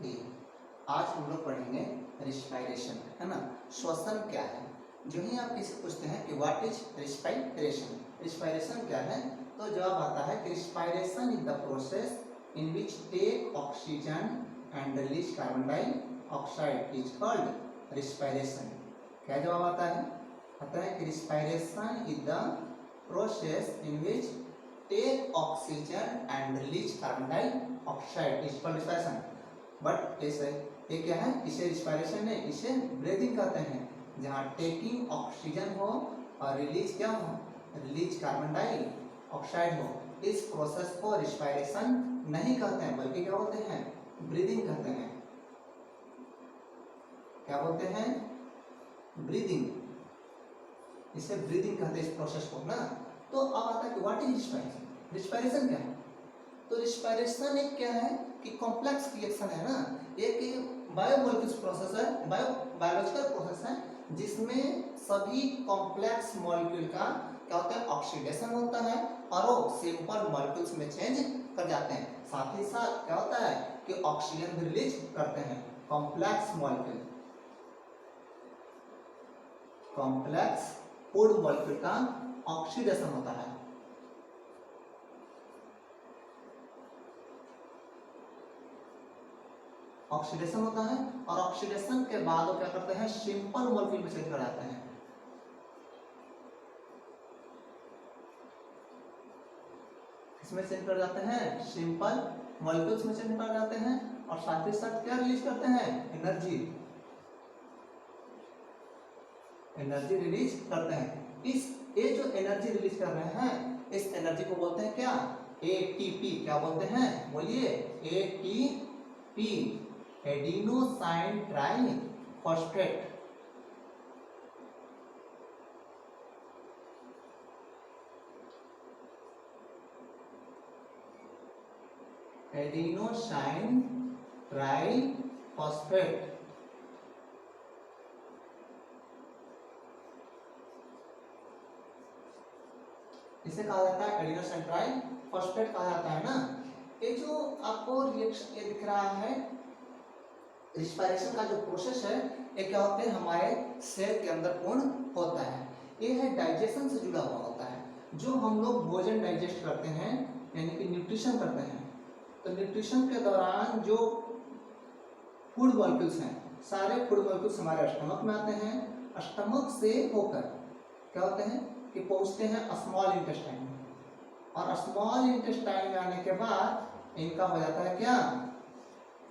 ये आज हम लोग पढ़ेंगे रिस्पायरेशन, है ना। श्वसन क्या है। जो ही आप किसी पूछते हैं कि व्हाट इज रिस्पायरेशन, रिस्पायरेशन क्या है, तो जवाब आता है कि respiration is the process in which take oxygen and release carbon dioxide is called respiration. क्या जवाब आता है कि respiration is the process in which take oxygen and release carbon dioxide is called respiration. But इसे ये क्या है, इसे रिस्पायरेशन नहीं, इसे ब्रीदिंग कहते हैं। जहाँ टेकिंग ऑक्सीजन हो और रिलीज क्या हो, रिलीज कार्बन डाइऑक्साइड हो, इस प्रोसेस को रिस्पायरेशन नहीं कहते हैं, बल्कि क्या बोलते हैं, ब्रीदिंग कहते हैं। क्या बोलते हैं, ब्रीदिंग। इसे ब्रीदिंग कहते हैं इस प्रोसेस को ना। तो अब आता है कि व्हाट इज रिस्पायरेशन। रिस्पायरेशन क्या है, तो रिस्पायरेशन एक क्या है कि कॉम्प्लेक्स रिएक्शन है ना, एक बायोमोलिक्यूल्स प्रोसेस है, बायोलॉजिकल प्रोसेस है, जिसमें सभी कॉम्प्लेक्स मॉलिक्यूल का क्या होता है, ऑक्सीडेशन होता है और वो सिंपल मॉलिक्यूल्स में चेंज कर जाते हैं। साथ ही साथ क्या होता है कि ऑक्सीजन भी रिलीज करते हैं। Complex molecule, complex food molecule का ऑक्सीडेशन होता है। ऑक्सीडेशन होता है और ऑक्सीडेशन के बाद वो क्या करते हैं, सिंपल मॉलिक्यूल में चेंज कर जाते हैं। किसमें चेंज कर जाते हैं, सिंपल मॉलिक्यूल्स में चेंज कर जाते हैं। और साथ ही साथ क्या रिलीज करते हैं, एनर्जी, एनर्जी रिलीज करते हैं। इस ये जो एनर्जी रिलीज कर रहे हैं, इस एनर्जी को बोलते हैं क्या, एटीपी। क्या बोलते हैं, बोलिए, ATP, adenosine triphosphate. Adenosine triphosphate. इसे कहा जाता है एडिनोसाइन ट्राइफॉस्फेट कहा जाता है ना। ये जो आपको रिएक्शन ये दिख रहा है, रिस्पायरेशन का जो प्रोसेस है, ये क्या होते हैं, हमारे सेल के अंदर पूर्ण होता है। ये है डाइजेशन से जुड़ा हुआ होता है। जो हम लोग भोजन डाइजेस्ट करते हैं, यानी कि न्यूट्रिशन करते हैं, तो न्यूट्रिशन के दौरान जो फूड मॉलिक्यूल्स हैं, सारे फूड मॉलिक्यूल्स हमारे स्टमक में आते हैं। स्टमक से होकर क्या होते हैं कि पहुंचते हैं स्मॉल इंटेस्टाइन में, और स्मॉल इंटेस्टाइन में आने के बाद इनका हो जाता है क्या,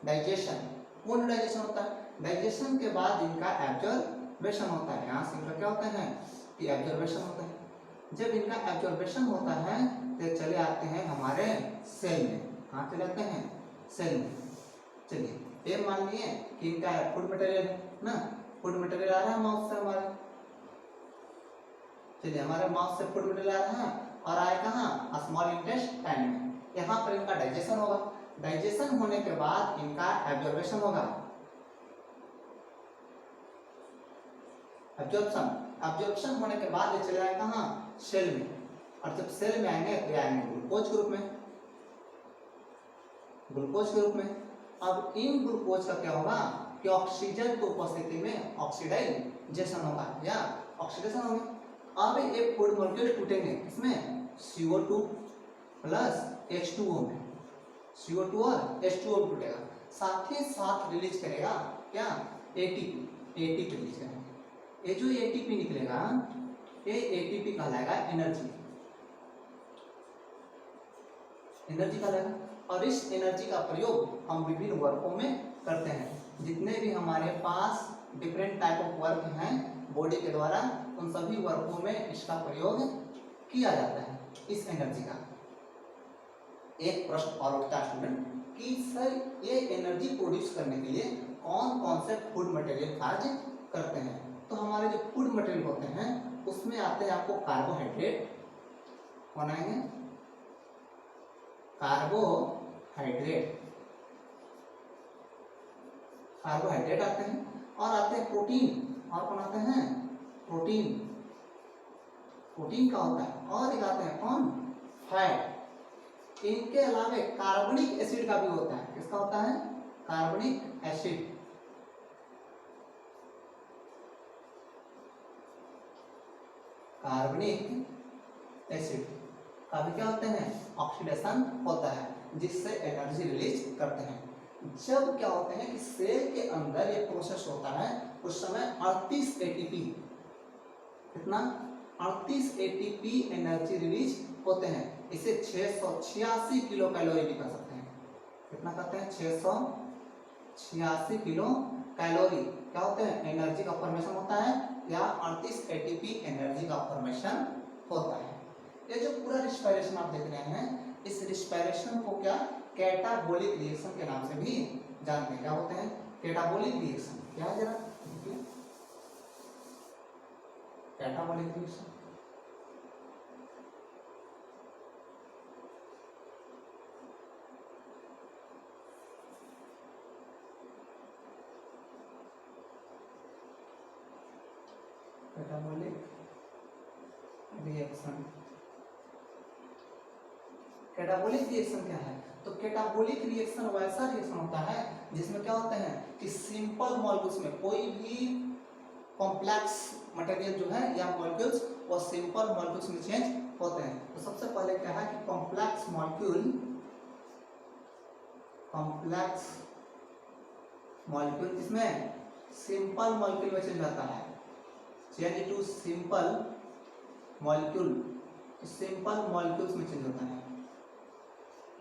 डाइजेशन, पूर्ण डाइजेशन होता है। डाइजेशन के बाद इनका एब्जॉर्बेशन होता है। यहाँ से इनका क्या होता है कि एब्जॉर्बेशन होता है। जब इनका एब्जॉर्बेशन होता है तो चले आते हैं हमारे सेल में। कहाँ चले आते हैं, सेल में। चलिए ये मान लिए कि इनका फूड मटेरियल है ना, फूड मटेरियल आ रहा है माउथ से हमारे। चलिए हमारे माउथ से फूड मटेरियल आ रहा है और आए कहाँ, स्मॉल इंटेस्टाइन में। यहाँ पर इनका डाइजेशन होगा। डाइजेशन होने के बाद इनका एब्जॉर्बेशन होगा। एब्जॉर्प्शन होने के बाद ये चले जाए कहाँ, सेल में। और जब सेल में आएंगे तो आएंगे ग्लूकोज के रूप में, ग्लूकोज के रूप में। अब इन ग्लूकोज का क्या होगा कि ऑक्सीजन की उपस्थिति में ऑक्सीडाइजेशन होगा या ऑक्सीडेशन होगा। अब ये फूड मॉलिक्यूल टूटेंगे, इसमें CO2 प्लस H2O में, CO2 और H2O टूटेगा। साथ ही साथ रिलीज करेगा क्या, एटीपी रिलीज करेगा। ये जो एटीपी निकलेगा, ये एटीपी कहलाएगा एनर्जी, एनर्जी कहलाएगा। और इस एनर्जी का प्रयोग हम विभिन्न वर्कों में करते हैं। जितने भी हमारे पास डिफरेंट टाइप ऑफ वर्क हैं बॉडी के द्वारा, उन सभी वर्कों में इसका प्रयोग किया जाता है, इस एनर्जी का। एक प्रश्न और उठता है स्टूडेंट कि सर ये एनर्जी प्रोड्यूस करने के लिए कौन कौन से फूड मटेरियल कार्य करते हैं। तो हमारे जो फूड मटेरियल होते हैं उसमें आते हैं आपको कार्बोहाइड्रेट। कौन आएंगे, कार्बोहाइड्रेट, कार्बोहाइड्रेट आते हैं। और आते हैं प्रोटीन। और कौन आते हैं, प्रोटीन, प्रोटीन का होता है। और एक आते हैं कौन, फैट। इनके अलावा कार्बनिक एसिड का भी होता है। किसका होता है, कार्बनिक एसिड, कार्बनिक एसिड का भी क्या होते हैं, ऑक्सीडेशन होता है, जिससे एनर्जी रिलीज करते हैं। जब क्या होते हैं कि सेल के अंदर ये प्रोसेस होता है, उस समय 38 एटीपी, कितना, 38 एटीपी एनर्जी रिलीज होते हैं। इसे 686 किलो कैलोरी भी कर सकते हैं। कितना कहते हैं, 686 किलो कैलोरी क्या होते हैं, एनर्जी का फॉर्मेशन होता है, या 38 एटीपी एनर्जी का फॉर्मेशन होता है। ये जो पूरा रिस्पायरेशन आप देख रहे हैं, इस रिस्पायरेशन को क्या कैटाबोलिक रिएक्शन के नाम से भी जानते हैं। क्या होते हैं, कैटाबोलिक रिएक्शन। क्या है जरा देखिए, catabolic reaction, catabolic reaction. Catabolic reaction क्या है, तो कैटाबोलिक रिएक्शन वैसा रिएक्शन होता है जिसमें क्या होता है कि सिंपल मॉलिक्यूल्स में कोई भी कॉम्प्लेक्स मटेरियल जो है या मॉलिक्यूल्स वो सिंपल मॉलिक्यूल्स में चेंज होते हैं। तो सबसे पहले क्या है कि कॉम्प्लेक्स मॉलिक्यूल इसमें सिंपल मॉलिक्यूल में चेंज जाता है, change to simple molecule, simple molecules में चेंज होता है,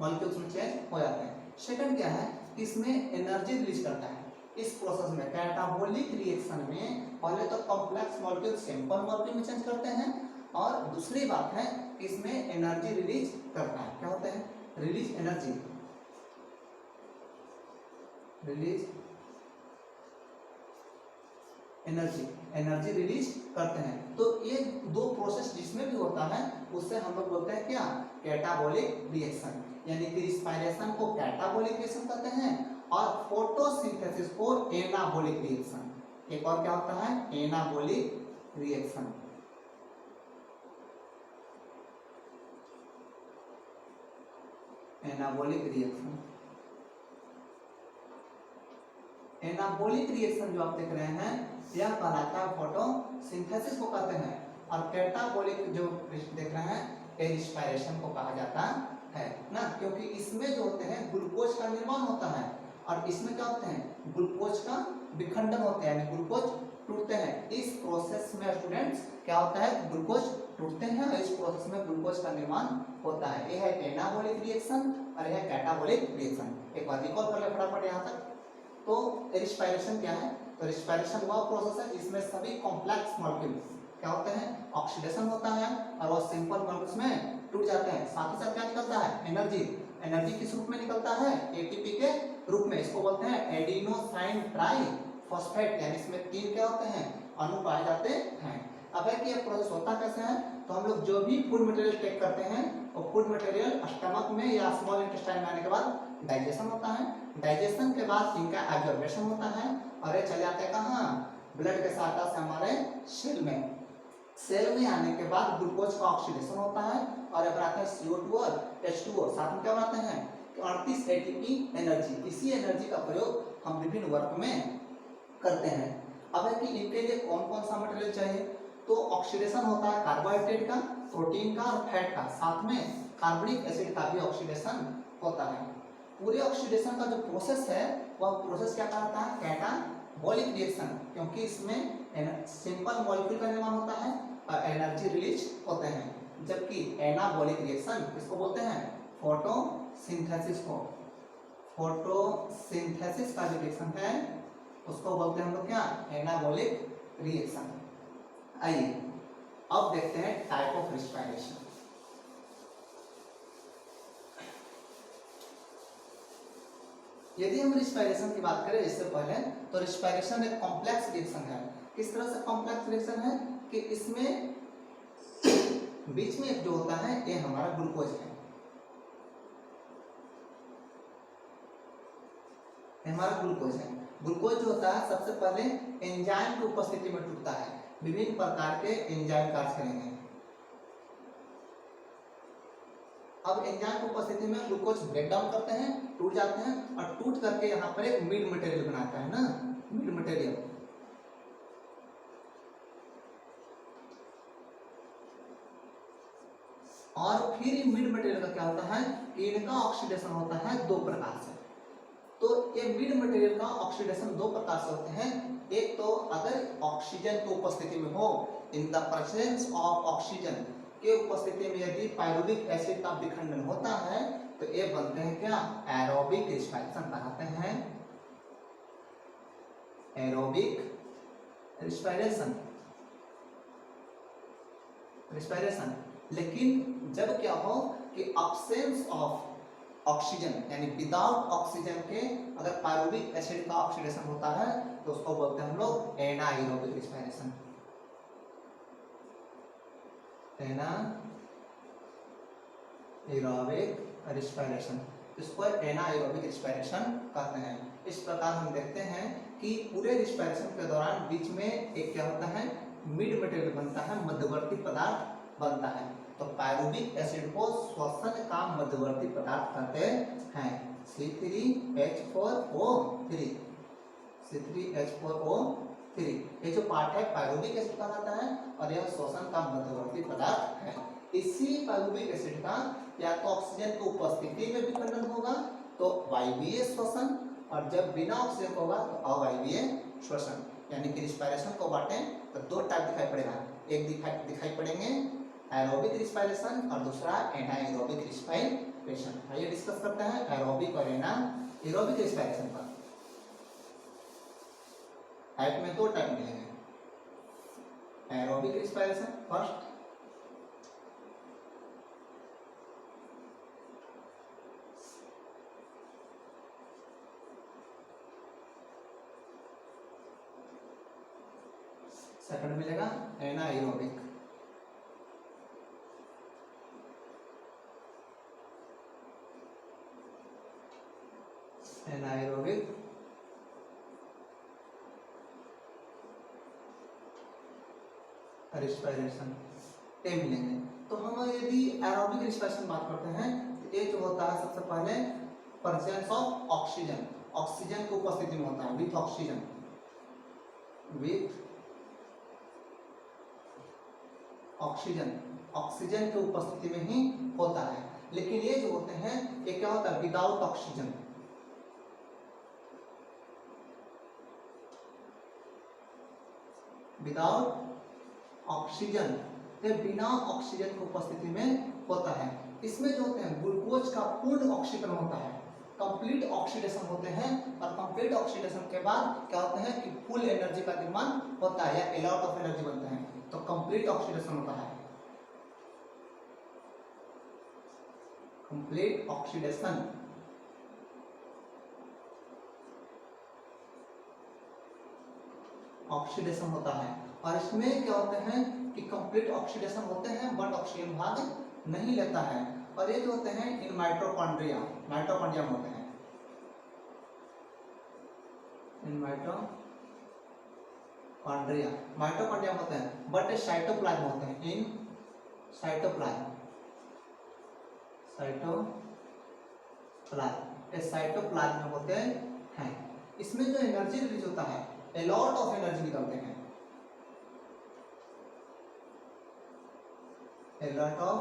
मॉलिक्यूल्स में चेंज हो जाते हैं। सेकंड क्या है, इसमें एनर्जी रिलीज करता है। इस प्रोसेस में कैटाबोलिक रिएक्शन में पहले तो कॉम्प्लेक्स मॉलिक्यूल सिंपल मॉलिक्यूल में चेंज करते हैं, और दूसरी बात है इसमें एनर्जी रिलीज करता है। क्या होता है, release energy, release energy release करते हैं। तो ये दो प्रोसेस जिसमें भी होता है उससे हम लोग बोलते हैं क्या, कैटाबोलिक रिएक्शन। यानी कि रिस्पायरेशन को कैटाबोलिक रिएक्शन कहते हैं, और फोटोसिंथेसिस को एनाबोलिक रिएक्शन। एक और क्या होता है, anabolic reaction. Anabolic reaction, anabolic reaction जो आप देख रहे हैं यह कहलाता है फोटोसिंथेसिस को कहते हैं, और कैटाबोलिक जो देख रहे हैं ये रिस्पायरेशन को कहा जाता है ना, क्योंकि इसमें जो होते हैं ग्लूकोज का निर्माण होता है, और इसमें क्या होते हैं, ग्लूकोज का विखंडन होता है, यानी ग्लूकोज टूटते हैं। इस प्रोसेस में स्टूडेंट्स क्या होता है, ग्लूकोज टूटते हैं, और इस प्रोसेस में ग्लूकोज का निर्माण होता है। यह है एनाबोलिक रिएक्शन और यह कैटाबोलिक रिएक्शन। एक बार रिकॉल कर ले फटाफट यहाँ तक। तो रिस्पायरेशन क्या है, तो रिस्पायरेशन वह प्रोसेस है जिसमें सभी कॉम्प्लेक्स मॉलिक्यूल्स क्या होते हैं, ऑक्सीडेशन होता है, और वह सिंपल मॉलिक्यूल्स में टूट जाते हैं। साथ ही साथ क्या निकलता है, एनर्जी किस रूप में निकलता है, एटीपी के रूप में। इसको बोलते हैं एडिनोसाइन ट्राइफॉस्फेट, यानी इसमें 3 क्या होते हैं, अणु पाए जाते हैं। अब है कि ये प्रोसेस होता कैसे है, तो हम लोग जो भी फूड मटेरियल टेक करते हैं वो फूड मटेरियल स्टमक में या स्मॉल इंटेस्टाइन में आने के बाद डाइजेशन होता है। डाइजेशन के बाद इनका एब्जॉर्प्शन होता है, और ये चले जाते हैं कहाँ, ब्लड के साथ से हमारे सेल में। सेल में आने के बाद ग्लूकोज का ऑक्सीडेशन होता है, और अब आता है CO2 और H2O, साथ में क्या बनाते हैं, 38 एटीपी एनर्जी। इसी एनर्जी का प्रयोग हम विभिन्न वर्क में करते हैं। अब है कि इनके लिए कौन कौन सा मटेरियल चाहिए, तो ऑक्सीडेशन होता है कार्बोहाइड्रेट का, प्रोटीन का और फैट का, साथ में कार्बनिक एसिड का भी ऑक्सीडेशन होता है। पूरे ऑक्सीडेशन का जो प्रोसेस है वह प्रोसेस क्या कहलाता है, कैटाबोलिक रिएक्शन, क्योंकि इसमें सिंपल मॉलिक्यूल का निर्माण होता है और एनर्जी रिलीज होते हैं। जबकि एनाबोलिक रिएक्शन इसको बोलते हैं फोटोसिंथेसिस को, फोटोसिंथेसिस का जो रिएक्शन है उसको बोलते हैं हम लोग क्या, एनाबोलिक रिएक्शन। आइए अब देखते हैं टाइप ऑफ रिस्पायरेशन। यदि हम रिस्पायरेशन की बात करें इससे पहले, तो रिस्पायरेशन एक कॉम्प्लेक्स रिएक्शन है। किस तरह से कॉम्प्लेक्स रिएक्शन है कि इसमें बीच में एक जो होता है ये हमारा ग्लूकोज है, हमारा ग्लूकोज है। ग्लूकोज जो होता है सबसे पहले एंजाइम की उपस्थिति में टूटता है। विभिन्न प्रकार के एंजाइम कार्य करेंगे। अब एंजाइम की उपस्थिति में ग्लूकोज ब्रेक डाउन करते हैं, टूट जाते हैं और टूट करके यहाँ पर एक मिड मटेरियल बनाता है ना, मिड मटेरियल। और फिर मिड मटेरियल का क्या होता है कि इनका ऑक्सीडेशन होता है दो प्रकार से। तो ये मिड मटेरियल का ऑक्सीडेशन दो प्रकार से होते हैं। एक तो अगर ऑक्सीजन की उपस्थिति में हो, in the presence of oxygen के उपस्थिति में यदि पायरुविक एसिड का विखंडन होता है तो ये बनते हैं क्या, एरोबिक रिस्पायरेशन कहलाते हैं, एरोबिक रिस्पायरेशन। लेकिन जब क्या हो कि अब्सेंस ऑफ ऑक्सीजन यानी विदाउट ऑक्सीजन के अगर पायरुविक एसिड का ऑक्सीडेशन होता है तो उसको बोलते हैं हम लोग एनाएरोबिक रिस्पायरेशन, एनाएरोबिक रिस्पायरेशन, इसको एनाएरोबिक रिस्पायरेशन कहते हैं। इस प्रकार हम देखते हैं कि पूरे रिस्पायरेशन के दौरान बीच में एक क्या होता है, मिड मटेरियल बनता है, मध्यवर्ती पदार्थ बनता है। तो पायरुविक एसिड को श्वसन का मध्यवर्ती पदार्थ कहते हैं, C3H4O3, C3H4O3। ये जो पार्ट है पायरुविक एसिड कहलाता है और यह श्वसन का मध्यवर्ती पदार्थ है। इसी पायरुविक एसिड का या तो ऑक्सीजन की उपस्थिति में विखंडन होगा तो वायवीय श्वसन, और जब बिना ऑक्सीजन होगा तो अवायवीय श्वसन। यानी कि रिस्पायरेशन को बांटें तो दो टाइप दिखाई पड़ेगा, एक दिखाई पड़ेंगे एरोबिक रिस्पायरेशन और दूसरा एनाएरोबिक रिस्पायरेशन। आइए डिस्कस करते हैं एरोबिक और एनाएरोबिक रिस्पायरेशन पर। टाइप में दो टाइप मिलेंगे, एरोबिक रिस्पायरेशन फर्स्ट, सेकंड मिलेगा एनाएरोबिक। एनाएरोबिक रिस्पायरेशन ये मिलेंगे। तो हम यदि एरोबिक रिस्पायरेशन बात करते हैं तो ये जो होता है सबसे पहले प्रेजेंस ऑफ ऑक्सीजन, ऑक्सीजन की उपस्थिति में होता है, with oxygen, with oxygen, oxygen की उपस्थिति में ही होता है। लेकिन ये जो होते हैं ये क्या होता है, विदाउट ऑक्सीजन, विदाउट ऑक्सीजन, ये बिना ऑक्सीजन की उपस्थिति में होता है। इसमें जो होते हैं ग्लूकोज का पूर्ण ऑक्सीकरण होता है, कंप्लीट ऑक्सीडेशन होते हैं, और कंप्लीट ऑक्सीडेशन के बाद क्या होते हैं कि फुल एनर्जी का निर्माण होता है या अलॉट ऑफ एनर्जी बनते हैं। तो कंप्लीट ऑक्सीडेशन होता है, कंप्लीट ऑक्सीडेशन, ऑक्सीडेशन होता है। और इसमें क्या होते हैं कि कंप्लीट ऑक्सीडेशन होते हैं बट ऑक्सीजन भाग नहीं लेता है। और ये जो होते हैं इन माइटोकॉन्ड्रिया, माइटोकॉन्ड्रिया होते हैं, इन माइटोकॉन्ड्रिया, माइटोकॉन्ड्रिया होते हैं बट साइटोप्लाज्म होते हैं, इन साइटोप्लाज्म, साइटोप्लाज्म, ये साइटोप्लाज्म में होते हैं। इसमें जो एनर्जी रिलीज होता है, a lot of एनर्जी निकलते हैं, a lot of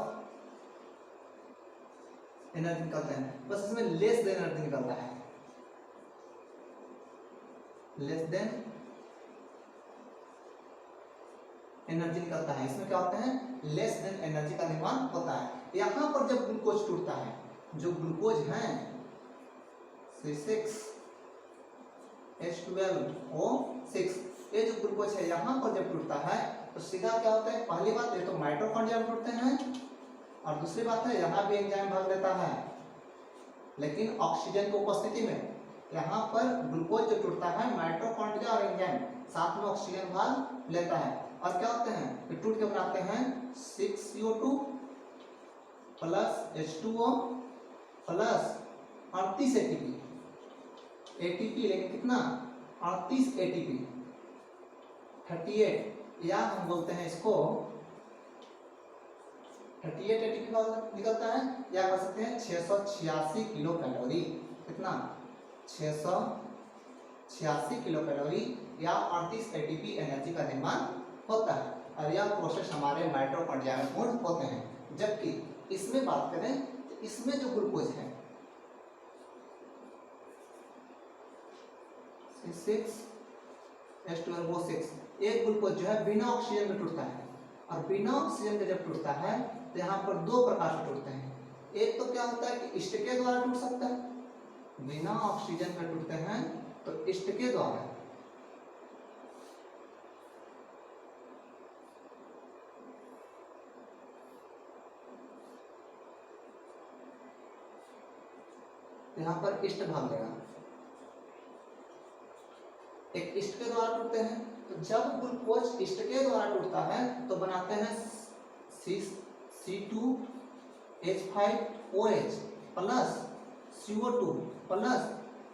एनर्जी निकलते हैं, बस इसमें लेस देन एनर्जी निकलता है, लेस देन एनर्जी निकलता है। इसमें क्या होता है, लेस देन एनर्जी का निर्माण होता है। यहाँ पर जब ग्लूकोज टूटता है, जो ग्लूकोज है C6H12O6, ये जो ग्लूकोज है यहाँ पर जब टूटता है तो सीधा क्या होता है, पहली बात ये तो माइटोकॉन्ड्रिया में टूटते हैं, और दूसरी बात है यहाँ भी एंजाइम भाग लेता है, लेकिन ऑक्सीजन की उपस्थिति में। यहाँ पर ग्लूकोज जो टूटता है माइटोकॉन्ड्रिया और एंजाइम साथ में ऑक्सीजन भाग लेता है, और क्या होते हैं ये टूट के बनाते हैं 6CO2 plus H2O plus 38 ATP, लेकिन कितना 38 ATP 38, या हम बोलते हैं इसको 38 एटीपी निकलता है, या कह सकते हैं 686 किलो कैलोरी। कितना? 686 किलो कैलोरी या 38 एटीपी एनर्जी का निर्माण होता है। और यह प्रोसेस हमारे माइटोकॉन्ड्रिया में पूर्ण होते हैं। जबकि इसमें बात करें तो इसमें जो ग्लूकोज है C6H12O6, एक ग्लूकोज जो है बिना ऑक्सीजन में टूटता है, और बिना ऑक्सीजन के जब टूटता है तो यहाँ पर दो प्रकार से टूटते हैं। एक तो क्या होता है कि इष्ट के द्वारा टूट सकता है, बिना ऑक्सीजन में टूटते हैं तो इष्ट के द्वारा, यहाँ पर इष्ट भाग लेगा, एक इष्ट के द्वारा टूटते हैं। तो जब ग्लूकोज इष्ट के द्वारा टूटता है तो बनाते हैं C2H5OH plus CO2 plus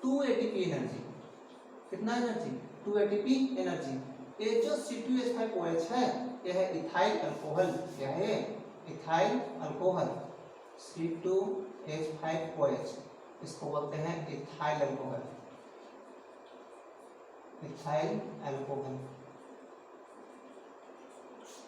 2 ATP energy. कितना एनर्जी? 2 ATP energy. ये जो C2H5OH है यह है इथाइल अल्कोहल। क्या है? Ethyl alcohol. C2H5OH इसको बोलते हैं इथाइल अल्कोहल। इथाइल अल्कोहल,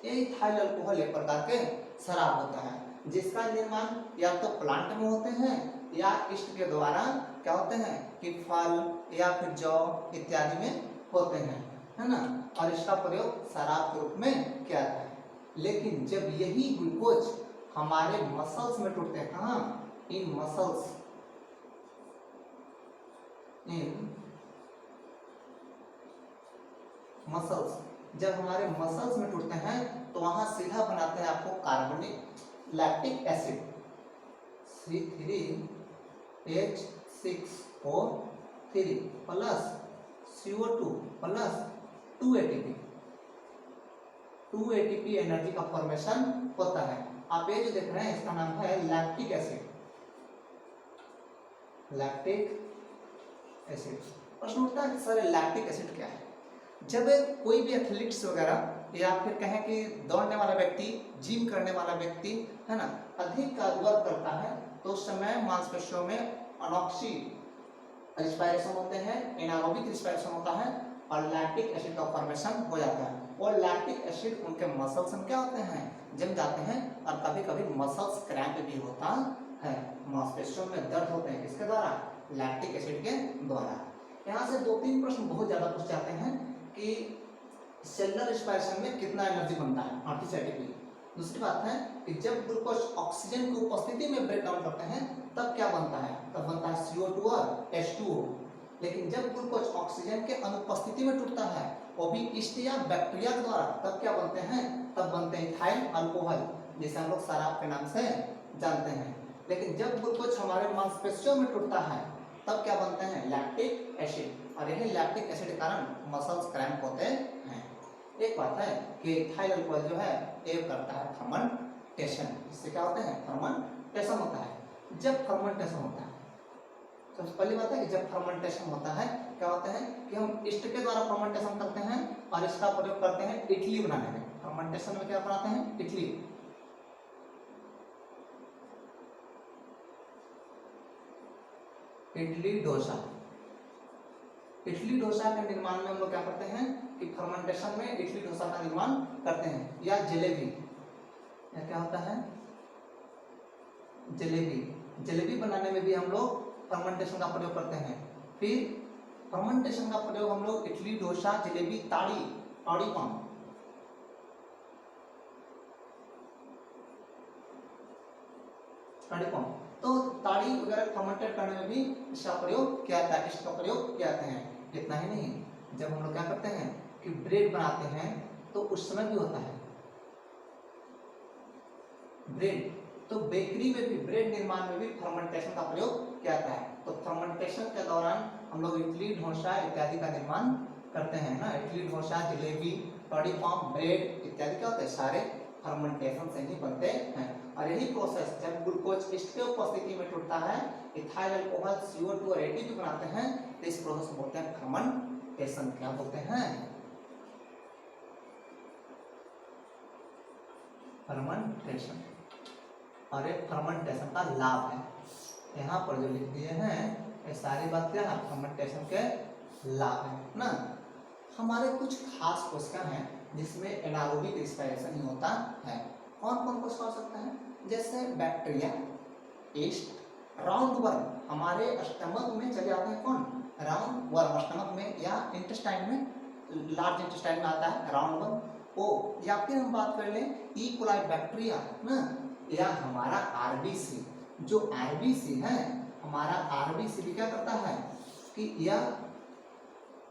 ये इथाइल अल्कोहल एक प्रकार के शराब होता है जिसका निर्माण या तो प्लांट में होते हैं या इष्ट के द्वारा क्या होते हैं कि फल या फिर जौ इत्यादि में होते हैं, है ना। और इसका प्रयोग शराब के रूप में किया जाता है। लेकिन जब यही ग्लूकोज हमारे मसल्स में टूटते हैं, कहाँ? इन मसल्स, इन मसल्स, जब हमारे मसल्स में टूटते हैं तो वहां सीधा बनाते हैं आपको कार्बनिक lactic acid C3H6O3 plus CO2 plus 2 ATP energy का फॉर्मेशन होता है। आप ये जो देख रहे हैं इसका नाम है लैक्टिक एसिड। Lactic acid. प्रश्न उठता है कि सर लैक्टिक एसिड क्या है? जब कोई भी एथलीट्स वगैरह या फिर कहें कि दौड़ने वाला व्यक्ति, जिम करने वाला व्यक्ति, है ना, अधिक वर्क करता है तो उस समय मांसपेशियों में अनॉक्सी रिस्पायरेशन होते हैं, एनारोबिक रिस्पायरेशन होता है और लैक्टिक एसिड का फॉर्मेशन हो जाता है। और लैक्टिक एसिड उनके मसल्स में क्या होते हैं? जम जाते हैं और कभी कभी मसल्स क्रैम्प भी होता है, मांसपेशियों में दर्द होते हैं। किसके द्वारा? लैक्टिक एसिड के द्वारा। यहाँ से 2-3 प्रश्न बहुत ज्यादा पूछ जाते हैं कि सेलुलर रिस्पायरेशन में कितना एनर्जी बनता है? 38 एटीपी। दूसरी बात है कि जब ग्लूकोज ऑक्सीजन की उपस्थिति में ब्रेक डाउन करते हैं तब क्या बनता है? तब बनता है CO2 और H2O। लेकिन जब ग्लूकोज ऑक्सीजन के अनुपस्थिति में टूटता है वो भी ईस्ट या बैक्टीरिया के द्वारा, तब क्या बनते हैं? तब बनते हैं इथाइल अल्कोहल, जिसे हम लोग शराब के नाम से जानते हैं। लेकिन जब ग्लूकोज हमारे मांसपेशियों में टूटता है तब क्या बनते हैं? Lactic acid. और यही लैक्टिक एसिड के कारण मसल्स क्रैम्प होते हैं। एक बात है कि इथाइल अल्कोहल जो है ये करता है फर्मेंटेशन। इससे क्या होता है? फर्मेंटेशन होता है। जब फर्मेंटेशन होता है, सबसे पहली बात है कि जब फर्मेंटेशन होता है क्या होता है कि हम ईस्ट के द्वारा फर्मेंटेशन करते हैं और इसका प्रयोग करते हैं इडली बनाने में। फर्मेंटेशन में क्या बनाते हैं? इडली। इडली डोसा। इडली डोसा के निर्माण में हम लोग क्या करते हैं कि फर्मेंटेशन में इडली डोसा का निर्माण करते हैं। या जलेबी, या क्या होता है? जलेबी। जलेबी बनाने में भी हम लोग फर्मेंटेशन का प्रयोग करते हैं। फिर फर्मेंटेशन का प्रयोग हम लोग इडली डोसा जलेबी ताड़ी पाम तो ताड़ी वगैरह फर्मेंटेट करने में भी इसका प्रयोग किया जाता है, इसका प्रयोग किया जाता है। इतना ही नहीं, जब हम लोग क्या करते हैं कि ब्रेड बनाते हैं तो उस समय भी होता है ब्रेड। तो बेकरी में भी, ब्रेड निर्माण में भी फर्मेंटेशन का प्रयोग किया जाता है। तो फर्मेंटेशन के दौरान हम लोग इडली डोसा इत्यादि का निर्माण करते हैं ना। इडली डोसा जलेबी कड़ी पाम ब्रेड इत्यादि क्या होते हैं? सारे फर्मेंटेशन से ही बनते हैं। और यही प्रोसेस जब ग्लूकोज ईस्ट के उपस्थिति में टूटता है, इथाइल अल्कोहल CO2 और ATP बनाते हैं, तो इस प्रोसेस को बोलते हैं फर्मेंटेशन। क्या बोलते हैं? फर्मेंटेशन। और एक फर्मेंटेशन का लाभ है। यहाँ पर जो लिख दिए हैं ये सारी बात क्या है, फर्मेंटेशन के लाभ है ना। हमारे कुछ खास क्वेश्चन हैं जिसमें एनारोबिक रिस्पायरेशन ही होता है। कौन कौन क्वेश्चन हो सकता है, जैसे बैक्टीरिया, यीस्ट, राउंड वर्म, हमारे स्टमक में चले आते हैं कौन, राउंड वर्म स्टमक में या इंटेस्टाइन में, लार्ज इंटेस्टाइन में आता है राउंड वर्म ओ, या फिर हम बात कर लें ई कोलाई बैक्टीरिया ना, या हमारा आरबीसी। जो आरबीसी है हमारा, आरबीसी भी क्या करता है कि यह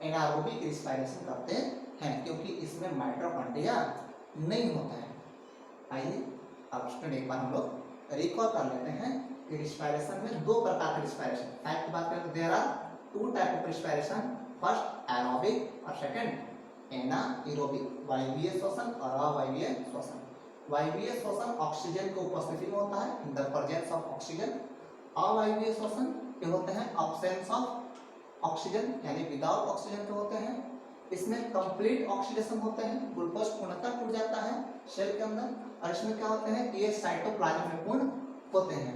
एनारोबिक रिस्पायरेशन करते हैं क्योंकि इसमें माइटोकॉन्ड्रिया नहीं होता है। आइए अब स्टूडेंट एक बार हम लोग रिकॉल कर लेते हैं कि रिस्पायरेशन में दो प्रकार के रिस्पायरेशन टाइप की बात करें तो there are two type of respiration, first aerobic और सेकंड एनाएरोबिक, वायवीय श्वसन और अवायवीय श्वसन। वायवीय श्वसन ऑक्सीजन की उपस्थिति में होता है, in the presence of oxygen. अवायवीय श्वसन के होते हैं ऑब्सेंस ऑफ ऑक्सीजन यानी विदाउट ऑक्सीजन के होते हैं। इसमें कंप्लीट ऑक्सीडेशन होते हैं, ग्लूकोज पूर्णतः टूट जाता है सेल के अंदर, और इसमें क्या होते हैं कि ये साइटोप्लाज्म में पूर्ण होते हैं।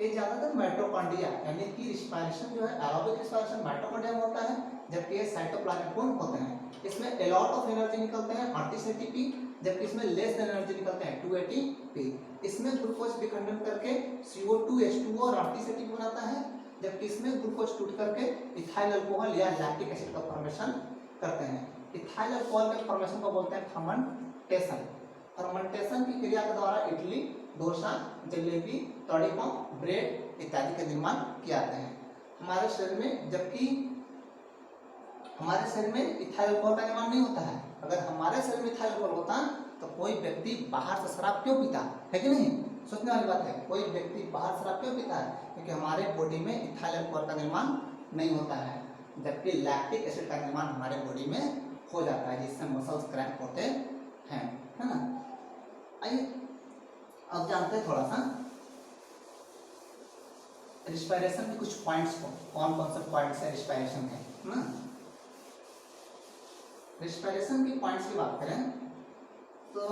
ये ज्यादातर माइटोकॉन्ड्रिया यानी कि रिस्पायरेशन जो है एरोबिक रिस्पायरेशन माइटोकॉन्ड्रिया में होता है, जबकि ये साइटोप्लाज्म में पूर्ण होते हैं। इसमें a lot ऑफ एनर्जी निकलते हैं 38 एटीपी, जबकि इसमें लेस एनर्जी निकलते हैं 2 एटीपी। इसमें ग्लूकोज विखंडन करके CO2 H2O और 38 एटीपी बनाता है, जबकि इसमें ग्लूकोज टूट करके इथाइल अल्कोहल या लैक्टिक एसिड का फॉर्मेशन करते हैं। इथाइल अल्कोहल के फॉर्मेशन को बोलते हैं फर्मेंटेशन। फर्मेंटेशन की क्रिया के द्वारा इडली, डोसा, जलेबी, तड़ीपाव, ब्रेड इत्यादि के निर्माण किए जाते हैं हमारे शरीर में। जबकि हमारे शरीर में इथाइल अल्कोहल का निर्माण नहीं होता है। अगर हमारे शरीर में इथाइल अल्कोहल होता तो कोई व्यक्ति बाहर से शराब क्यों पीता है कि नहीं, सोचने वाली बात है। कोई व्यक्ति बाहर शराब क्यों पीता है, क्योंकि हमारे बॉडी में इथाइल अल्कोहल का निर्माण नहीं होता है, जबकि लैक्टिक एसिड का निर्माण हमारे बॉडी में हो जाता है, जिससे मसल्स क्रैम्प होते हैं, है ना। आइए अब जानते हैं थोड़ा सा रिस्पायरेशन के कुछ पॉइंट्स को, कौन कौन से पॉइंट्स है रिस्पायरेशन के ना। रिस्पायरेशन के पॉइंट्स की बात करें तो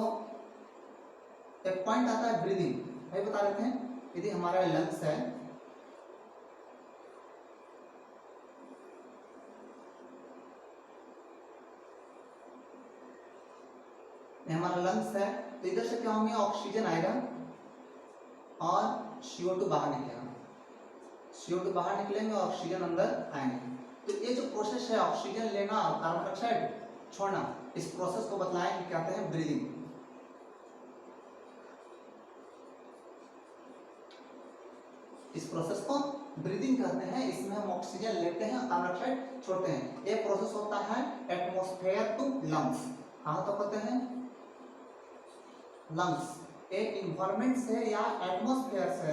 एक पॉइंट आता है ब्रीदिंग, भाई बता देते हैं। यदि हमारा लंग्स है, हमारा लंग्स है तो इधर से क्या होंगे, ऑक्सीजन आएगा और CO2 बाहर निकलेगा। CO2 बाहर निकलेंगे और ऑक्सीजन अंदर आएंगे। तो ये जो प्रोसेस है ऑक्सीजन लेना और कार्बन डाइऑक्साइड छोड़ना, इस प्रोसेस को बतलाएं कि कहते हैं ब्रीदिंग। इस प्रोसेस को ब्रीदिंग कहते हैं। इसमें हम ऑक्सीजन लेते हैं और कार्बन डाइऑक्साइड छोड़ते हैं। ये प्रोसेस होता है एटमॉस्फेयर टू लंग्स। कहाँ तक होते हैं, लंग्स। एक इन्वायरमेंट से या एटमॉस्फेयर से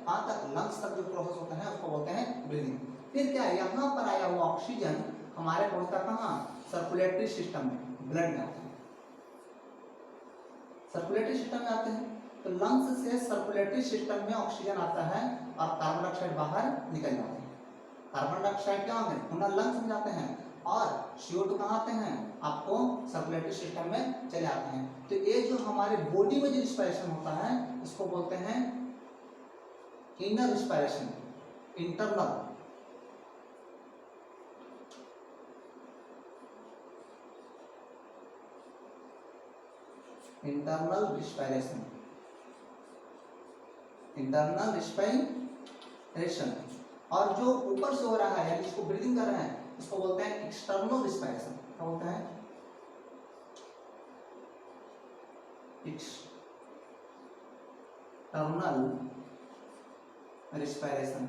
कहाँ तक, लंग्स तक जो प्रोसेस होता है उसको बोलते हैं ब्रीदिंग। फिर क्या है, यहाँ पर आया हुआ ऑक्सीजन हमारे पहुंचता कहाँ, सर्कुलेटरी सिस्टम में, ब्लड में आता है, सर्कुलेटरी सिस्टम में आते हैं। तो लंग्स से सर्कुलेटरी सिस्टम में ऑक्सीजन आता है और कार्बन डाइऑक्साइड बाहर निकल जाते हैं। कार्बन डाइऑक्साइड क्या होंगे, पुनः लंग्स में जाते हैं, और CO2 कहाँ आते हैं, आपको सर्कुलेटरी सिस्टम में चले आते हैं। तो ये जो हमारे बॉडी में जो रिस्पायरेशन होता है इसको बोलते हैं inner respiration, internal. Internal respiration, internal respiration. और जो ऊपर से हो रहा है यानी जिसको ब्रीदिंग कर रहे हैं इसको बोलते हैं एक्सटर्नल रिस्पायरेशन। क्या बोलते हैं, एक्सटर्नल रिस्पायरेशन।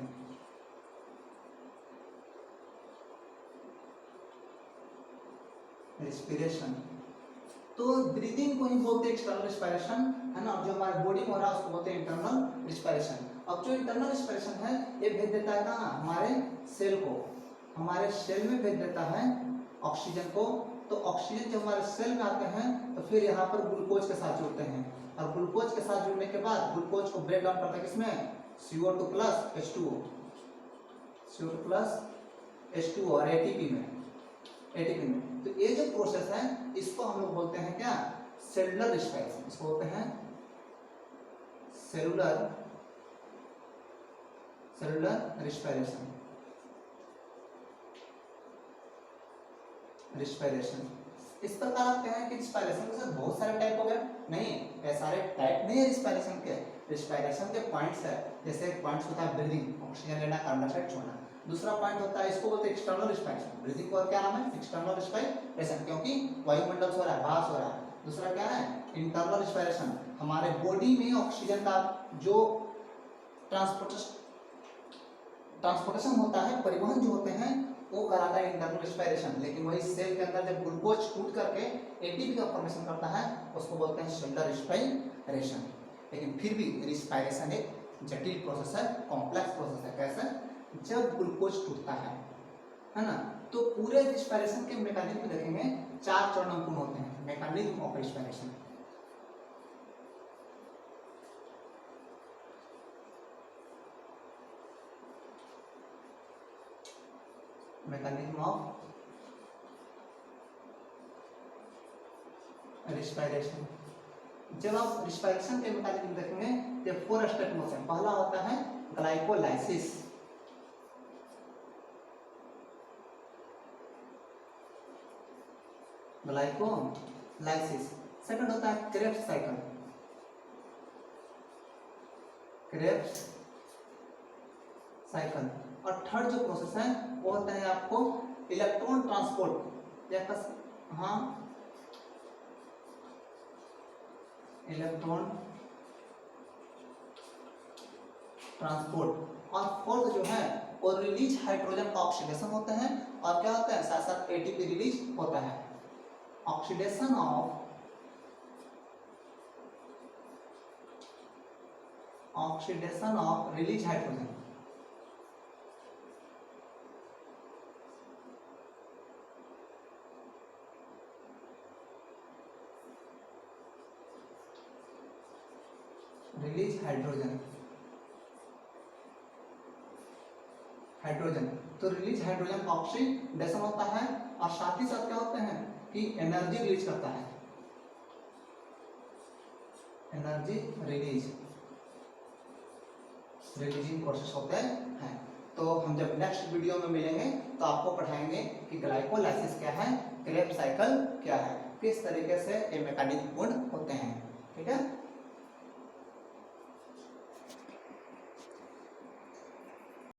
रिस्पिरेशन तो ब्रीदिंग को ही बोलते हैं एक्सटर्नल रिस्पायरेशन, है ना। जो हमारे बॉडी में हो रहा है उसको बोलते हैं इंटरनल रिस्पायरेशन। अब जो इंटरनल रिस्पायरेशन है ये भेज देता है कहाँ, हमारे सेल को, हमारे सेल में भेज देता है ऑक्सीजन को। तो ऑक्सीजन जब हमारे सेल में आते हैं तो फिर यहाँ पर ग्लूकोज के साथ जुड़ते हैं, और ग्लूकोज के साथ जुड़ने के बाद ग्लूकोज को ब्रेक डाउन करता है किसमें, CO2 plus H2O, CO2 plus H2O और ATP में। एटीपी में। तो ये जो प्रोसेस है इसको हम लोग बोलते हैं क्या, सेलुलर रिस्पायरेशन। इसको बोलते हैं सेलुलर रिस्पायरेशन। इस प्रकार आप कहें कि रिस्पायरेशन के साथ बहुत सारे टाइप हो गए, नहीं, ये सारे टाइप नहीं है रिस्पायरेशन के। रिस्पायरेशन के पॉइंट्स है, जैसे एक पॉइंट्स होता है ब्रीदिंग, ऑक्सीजन लेना, कार्बन डाइऑक्साइड छोड़ना। दूसरा पॉइंट होता है, इसको बोलते हैं एक्सटर्नल रिस्पायरेशन। ब्रीदिंग को क्या नाम है, एक्सटर्नल रिस्पायरेशन, क्योंकि वायुमंडल से हो रहा है, बाहर से हो रहा है। दूसरा क्या है, इंटरनल रिस्पायरेशन, हमारे बॉडी में ऑक्सीजन का जो ट्रांसपोर्टेशन होता है, परिवहन जो होते हैं, वो कराता है इंटरनल रिस्पायरेशन। लेकिन वही सेल के अंदर जब ग्लूकोज टूट करके एटीपी का फॉर्मेशन करता है, उसको बोलते हैं सेलुलर रिस्पायरेशन। लेकिन फिर भी रिस्पायरेशन एक जटिल प्रोसेस है, कॉम्प्लेक्स प्रोसेस है। कैसे, जब ग्लूकोज टूटता है ना, तो पूरे रिस्पायरेशन के मैकेनिज्म को देखेंगे, 4 चरणों पूर्ण होते हैं। Mechanism of respiration, mechanism of respiration. जब आप रिस्पायरेशन के मैकेनिज्म देखेंगे तो 4 स्टेप मोशन। पहला होता है ग्लाइकोलाइसिस, सेकंड होता है क्रेब्स साइकिल, और थर्ड जो प्रोसेस है वो होता है आपको इलेक्ट्रॉन ट्रांसपोर्ट, इलेक्ट्रॉन ट्रांसपोर्ट। और फोर्थ जो है वो रिलीज हाइड्रोजन का ऑक्सीडेशन होता है, और क्या होता है, साथ साथ एटीपी रिलीज होता है। Oxidation of release hydrogen, release hydrogen. तो रिलीज हाइड्रोजन का ऑक्सीडेशन होता है, और साथ ही साथ क्या होते हैं कि एनर्जी रिलीज करता है, एनर्जी रिलीजिंग प्रोसेस होते हैं। तो हम जब नेक्स्ट वीडियो में मिलेंगे तो आपको पढ़ाएंगे कि ग्लाइकोलाइसिस क्या है, क्रेब्स साइकिल क्या है, किस तरीके से ये मैकेनिज्म पूर्ण होते हैं। ठीक है।